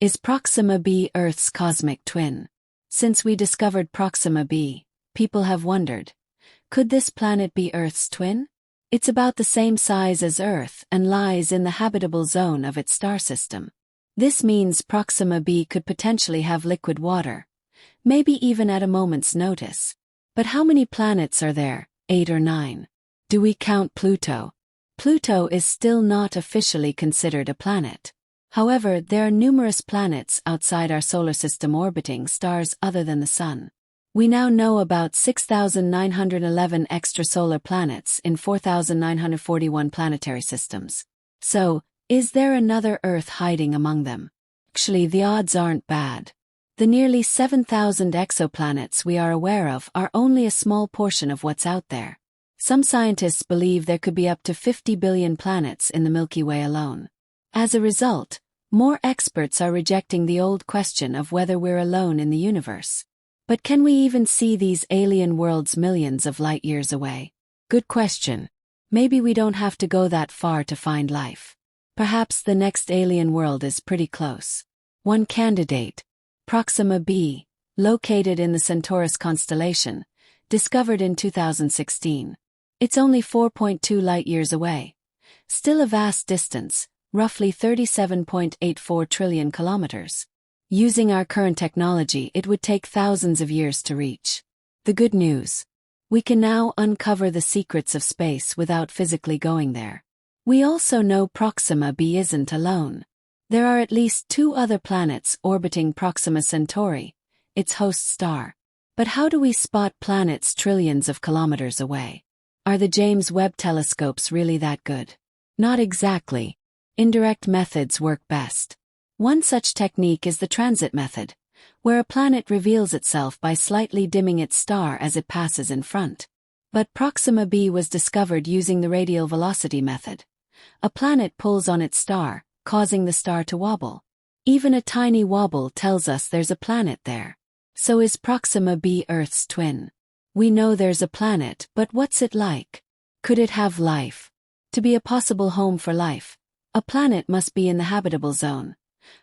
Is Proxima b Earth's cosmic twin? Since we discovered Proxima b, people have wondered, could this planet be Earth's twin? It's about the same size as Earth and lies in the habitable zone of its star system. This means Proxima b could potentially have liquid water, maybe even at a moment's notice. But how many planets are there, 8 or 9? Do we count Pluto? Pluto is still not officially considered a planet. However, there are numerous planets outside our solar system orbiting stars other than the Sun. We now know about 6,911 extrasolar planets in 4,941 planetary systems. So, is there another Earth hiding among them? Actually, the odds aren't bad. The nearly 7,000 exoplanets we are aware of are only a small portion of what's out there. Some scientists believe there could be up to 50 billion planets in the Milky Way alone. As a result, more experts are rejecting the old question of whether we're alone in the universe. But can we even see these alien worlds millions of light years away? Good question. Maybe we don't have to go that far to find life. Perhaps the next alien world is pretty close. One candidate, Proxima b, located in the Centaurus constellation, discovered in 2016. It's only 4.2 light-years away. Still a vast distance, roughly 37.84 trillion kilometers. Using our current technology, it would take thousands of years to reach. The good news: we can now uncover the secrets of space without physically going there. We also know Proxima b isn't alone. There are at least 2 other planets orbiting Proxima Centauri, its host star. But how do we spot planets trillions of kilometers away? Are the James Webb telescopes really that good? Not exactly. Indirect methods work best. One such technique is the transit method, where a planet reveals itself by slightly dimming its star as it passes in front. But Proxima b was discovered using the radial velocity method. A planet pulls on its star, causing the star to wobble. Even a tiny wobble tells us there's a planet there. So is Proxima b Earth's twin? We know there's a planet, but what's it like? Could it have life? To be a possible home for life, a planet must be in the habitable zone,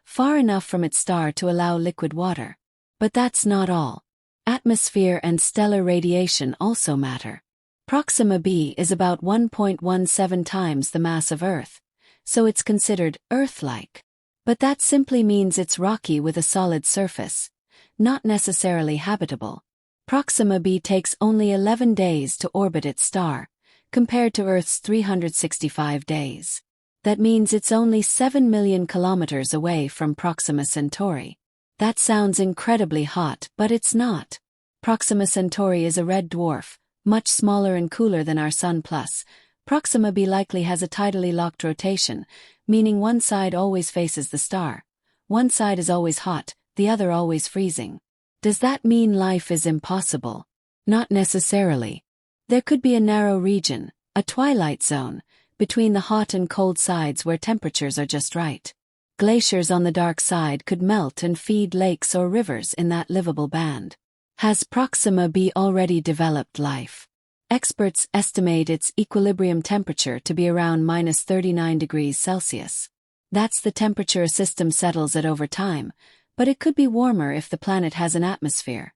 far enough from its star to allow liquid water. But that's not all. Atmosphere and stellar radiation also matter. Proxima b is about 1.17 times the mass of Earth, so it's considered Earth-like. But that simply means it's rocky with a solid surface, not necessarily habitable. Proxima b takes only 11 days to orbit its star, compared to Earth's 365 days. That means it's only 7 million kilometers away from Proxima Centauri. That sounds incredibly hot, but it's not. Proxima Centauri is a red dwarf, much smaller and cooler than our Sun. Plus, Proxima b likely has a tidally locked rotation, meaning one side always faces the star. One side is always hot, the other always freezing. Does that mean life is impossible? Not necessarily. There could be a narrow region, a twilight zone, between the hot and cold sides where temperatures are just right. Glaciers on the dark side could melt and feed lakes or rivers in that livable band. Has Proxima b already developed life? Experts estimate its equilibrium temperature to be around -39 degrees Celsius. That's the temperature a system settles at over time, but it could be warmer if the planet has an atmosphere,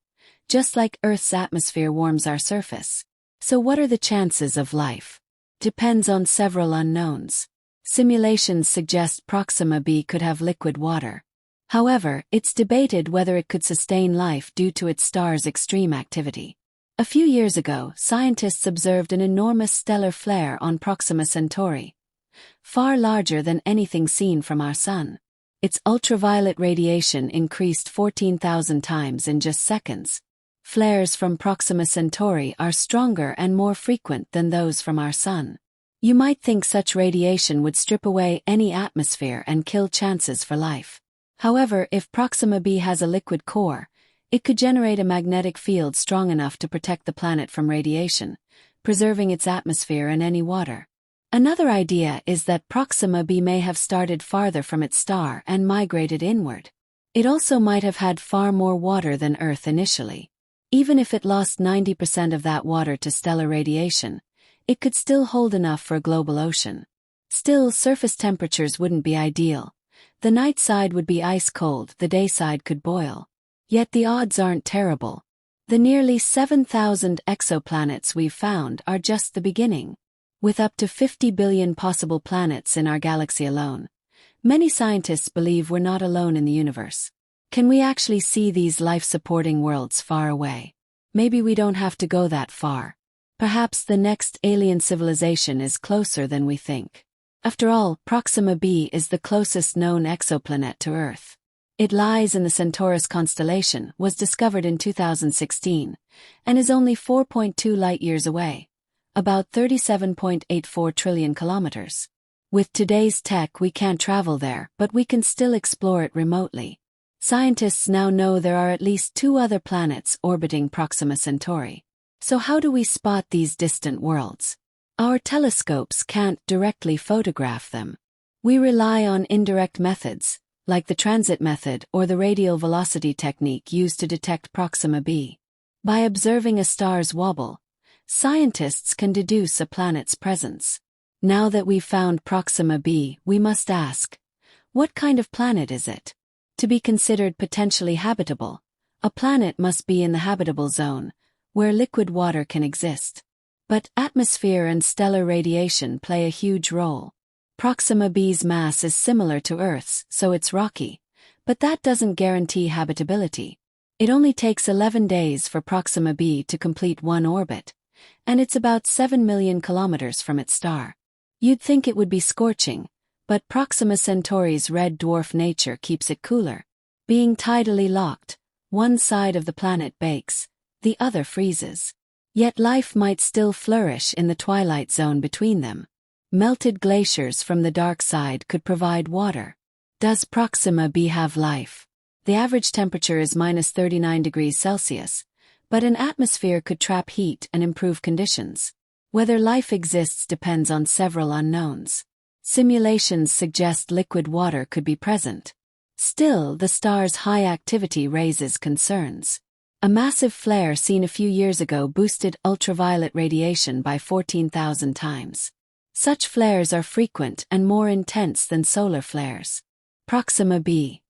just like Earth's atmosphere warms our surface. So what are the chances of life? Depends on several unknowns. Simulations suggest Proxima b could have liquid water. However, it's debated whether it could sustain life due to its star's extreme activity. A few years ago, scientists observed an enormous stellar flare on Proxima Centauri, far larger than anything seen from our Sun. Its ultraviolet radiation increased 14,000 times in just seconds. Flares from Proxima Centauri are stronger and more frequent than those from our Sun. You might think such radiation would strip away any atmosphere and kill chances for life. However, if Proxima b has a liquid core, it could generate a magnetic field strong enough to protect the planet from radiation, preserving its atmosphere and any water. Another idea is that Proxima b may have started farther from its star and migrated inward. It also might have had far more water than Earth initially. Even if it lost 90% of that water to stellar radiation, it could still hold enough for a global ocean. Still, surface temperatures wouldn't be ideal. The night side would be ice cold, the day side could boil. Yet the odds aren't terrible. The nearly 7,000 exoplanets we've found are just the beginning. With up to 50 billion possible planets in our galaxy alone, many scientists believe we're not alone in the universe. Can we actually see these life-supporting worlds far away? Maybe we don't have to go that far. Perhaps the next alien civilization is closer than we think. After all, Proxima b is the closest known exoplanet to Earth. It lies in the Centaurus constellation, was discovered in 2016, and is only 4.2 light-years away, about 37.84 trillion kilometers. With today's tech we can't travel there, but we can still explore it remotely. Scientists now know there are at least 2 other planets orbiting Proxima Centauri. So how do we spot these distant worlds? Our telescopes can't directly photograph them. We rely on indirect methods, like the transit method or the radial velocity technique used to detect Proxima b. By observing a star's wobble, scientists can deduce a planet's presence. Now that we've found Proxima b, we must ask, what kind of planet is it? To be considered potentially habitable, a planet must be in the habitable zone, where liquid water can exist. But atmosphere and stellar radiation play a huge role. Proxima b's mass is similar to Earth's, so it's rocky, but that doesn't guarantee habitability. It only takes 11 days for Proxima b to complete one orbit, and it's about 7 million kilometers from its star. You'd think it would be scorching, but Proxima Centauri's red dwarf nature keeps it cooler. Being tidally locked, one side of the planet bakes, the other freezes. Yet life might still flourish in the twilight zone between them. Melted glaciers from the dark side could provide water. Does Proxima b have life? The average temperature is -39 degrees Celsius, but an atmosphere could trap heat and improve conditions. Whether life exists depends on several unknowns. Simulations suggest liquid water could be present. Still, the star's high activity raises concerns. A massive flare seen a few years ago boosted ultraviolet radiation by 14,000 times. Such flares are frequent and more intense than solar flares. Proxima b,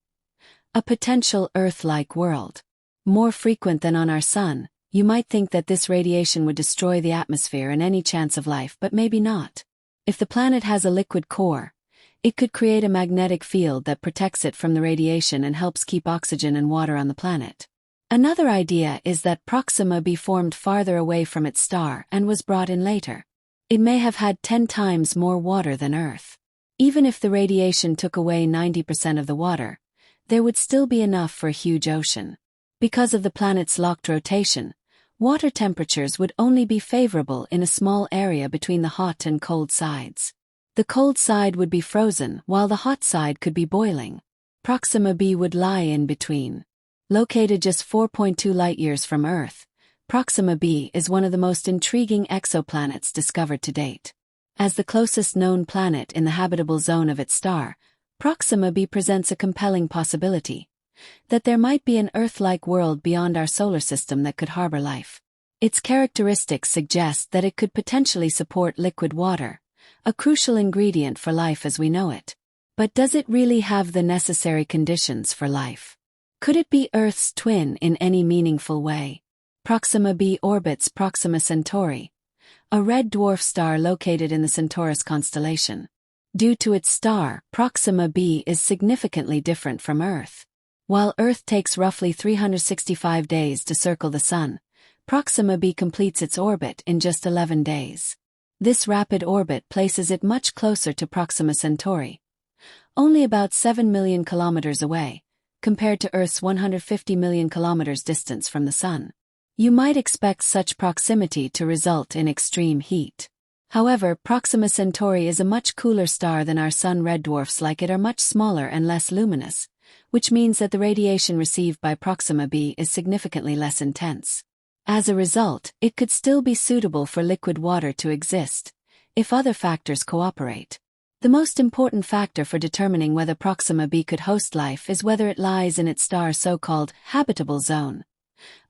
a potential Earth-like world. More frequent than on our Sun, you might think that this radiation would destroy the atmosphere and any chance of life, but maybe not. If the planet has a liquid core, it could create a magnetic field that protects it from the radiation and helps keep oxygen and water on the planet. Another idea is that Proxima b formed farther away from its star and was brought in later. It may have had 10 times more water than Earth. Even if the radiation took away 90% of the water, there would still be enough for a huge ocean. Because of the planet's locked rotation, water temperatures would only be favorable in a small area between the hot and cold sides. The cold side would be frozen while the hot side could be boiling. Proxima b would lie in between. Located just 4.2 light-years from Earth, Proxima b is one of the most intriguing exoplanets discovered to date. As the closest known planet in the habitable zone of its star, Proxima b presents a compelling possibility that there might be an Earth-like world beyond our solar system that could harbor life. Its characteristics suggest that it could potentially support liquid water, a crucial ingredient for life as we know it. But does it really have the necessary conditions for life? Could it be Earth's twin in any meaningful way? Proxima b orbits Proxima Centauri, a red dwarf star located in the Centaurus constellation. Due to its star, Proxima b is significantly different from Earth. While Earth takes roughly 365 days to circle the Sun, Proxima b completes its orbit in just 11 days. This rapid orbit places it much closer to Proxima Centauri, only about 7 million kilometers away, compared to Earth's 150 million kilometers distance from the Sun. You might expect such proximity to result in extreme heat. However, Proxima Centauri is a much cooler star than our Sun. Red dwarfs like it are much smaller and less luminous, which means that the radiation received by Proxima b is significantly less intense. As a result, it could still be suitable for liquid water to exist, if other factors cooperate. The most important factor for determining whether Proxima b could host life is whether it lies in its star's so-called habitable zone,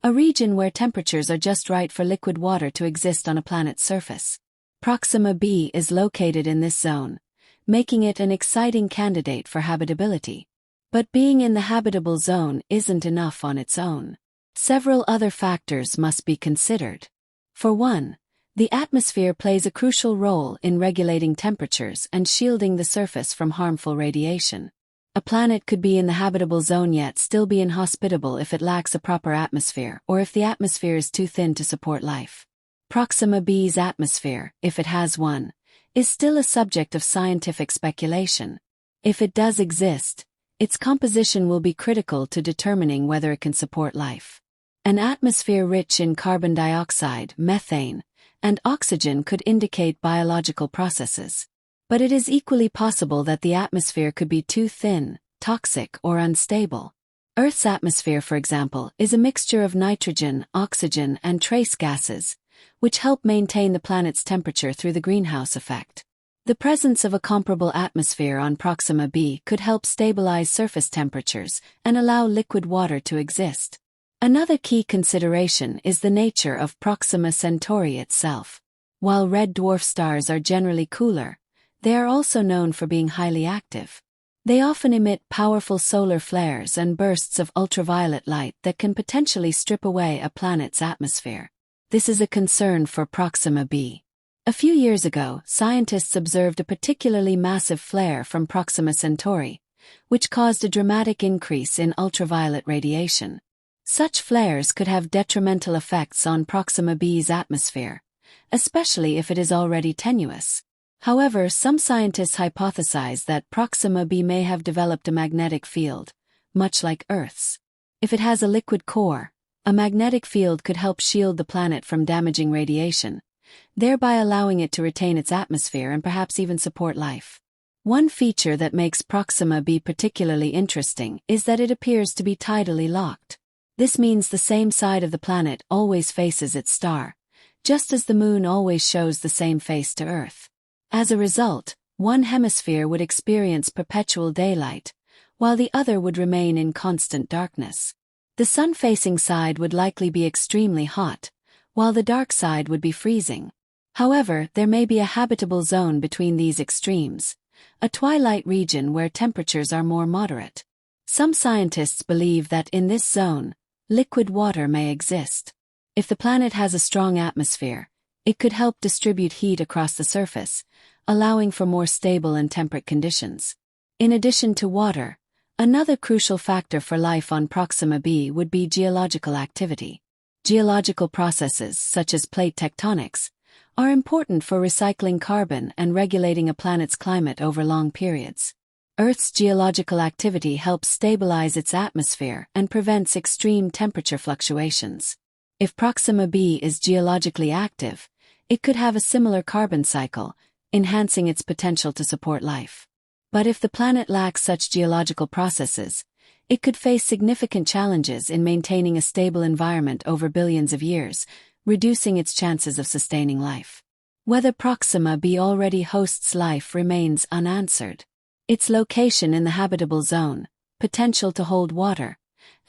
a region where temperatures are just right for liquid water to exist on a planet's surface. Proxima b is located in this zone, making it an exciting candidate for habitability. But being in the habitable zone isn't enough on its own. Several other factors must be considered. For one, the atmosphere plays a crucial role in regulating temperatures and shielding the surface from harmful radiation. A planet could be in the habitable zone yet still be inhospitable if it lacks a proper atmosphere or if the atmosphere is too thin to support life. Proxima B's atmosphere, if it has one, is still a subject of scientific speculation. If it does exist, its composition will be critical to determining whether it can support life. An atmosphere rich in carbon dioxide, methane, and oxygen could indicate biological processes. But it is equally possible that the atmosphere could be too thin, toxic, or unstable. Earth's atmosphere, for example, is a mixture of nitrogen, oxygen, and trace gases, which help maintain the planet's temperature through the greenhouse effect. The presence of a comparable atmosphere on Proxima b could help stabilize surface temperatures and allow liquid water to exist. Another key consideration is the nature of Proxima Centauri itself. While red dwarf stars are generally cooler, they are also known for being highly active. They often emit powerful solar flares and bursts of ultraviolet light that can potentially strip away a planet's atmosphere. This is a concern for Proxima b. A few years ago, scientists observed a particularly massive flare from Proxima Centauri, which caused a dramatic increase in ultraviolet radiation. Such flares could have detrimental effects on Proxima b's atmosphere, especially if it is already tenuous. However, some scientists hypothesize that Proxima b may have developed a magnetic field, much like Earth's. If it has a liquid core, a magnetic field could help shield the planet from damaging radiation, thereby allowing it to retain its atmosphere and perhaps even support life. One feature that makes Proxima b particularly interesting is that it appears to be tidally locked. This means the same side of the planet always faces its star, just as the Moon always shows the same face to Earth. As a result, one hemisphere would experience perpetual daylight, while the other would remain in constant darkness. The sun-facing side would likely be extremely hot, while the dark side would be freezing. However, there may be a habitable zone between these extremes, a twilight region where temperatures are more moderate. Some scientists believe that in this zone, liquid water may exist. If the planet has a strong atmosphere, it could help distribute heat across the surface, allowing for more stable and temperate conditions. In addition to water, another crucial factor for life on Proxima b would be geological activity. Geological processes, such as plate tectonics, are important for recycling carbon and regulating a planet's climate over long periods. Earth's geological activity helps stabilize its atmosphere and prevents extreme temperature fluctuations. If Proxima b is geologically active, it could have a similar carbon cycle, enhancing its potential to support life. But if the planet lacks such geological processes, it could face significant challenges in maintaining a stable environment over billions of years, reducing its chances of sustaining life. Whether Proxima b already hosts life remains unanswered. Its location in the habitable zone, potential to hold water,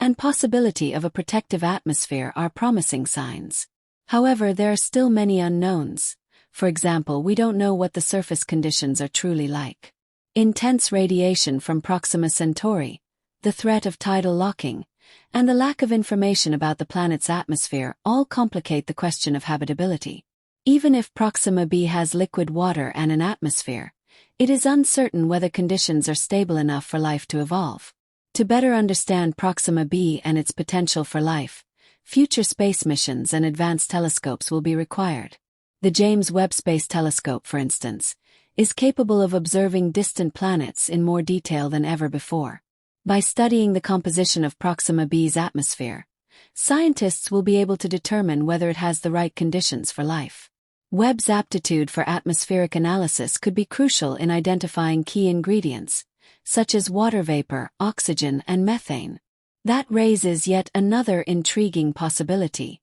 and possibility of a protective atmosphere are promising signs. However, there are still many unknowns. For example, we don't know what the surface conditions are truly like. Intense radiation from Proxima Centauri, the threat of tidal locking, and the lack of information about the planet's atmosphere all complicate the question of habitability. Even if Proxima b has liquid water and an atmosphere, it is uncertain whether conditions are stable enough for life to evolve. To better understand Proxima b and its potential for life, future space missions and advanced telescopes will be required. The James Webb Space Telescope, for instance, is capable of observing distant planets in more detail than ever before. By studying the composition of Proxima b's atmosphere, scientists will be able to determine whether it has the right conditions for life. Webb's aptitude for atmospheric analysis could be crucial in identifying key ingredients, such as water vapor, oxygen, and methane. That raises yet another intriguing possibility: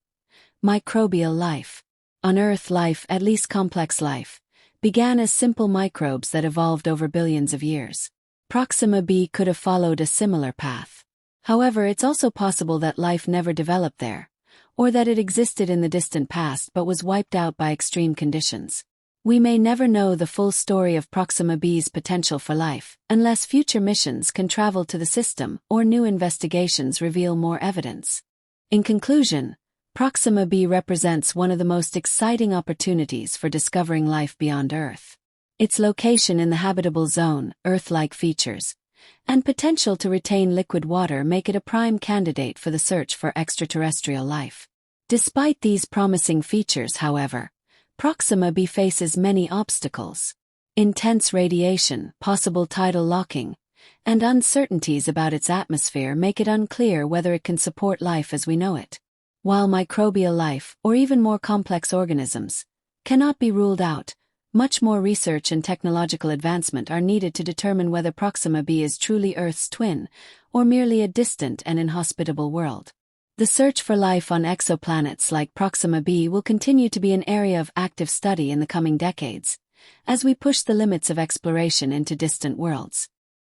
microbial life. On Earth, life, at least complex life, began as simple microbes that evolved over billions of years. Proxima b could have followed a similar path. However, it's also possible that life never developed there, or that it existed in the distant past but was wiped out by extreme conditions. We may never know the full story of Proxima B's potential for life, unless future missions can travel to the system or new investigations reveal more evidence. In conclusion, Proxima B represents one of the most exciting opportunities for discovering life beyond Earth. Its location in the habitable zone, Earth-like features, and potential to retain liquid water make it a prime candidate for the search for extraterrestrial life. Despite these promising features, however, Proxima B faces many obstacles. Intense radiation, possible tidal locking, and uncertainties about its atmosphere make it unclear whether it can support life as we know it. While microbial life, or even more complex organisms, cannot be ruled out, much more research and technological advancement are needed to determine whether Proxima B is truly Earth's twin, or merely a distant and inhospitable world. The search for life on exoplanets like Proxima B will continue to be an area of active study in the coming decades, as we push the limits of exploration into distant worlds.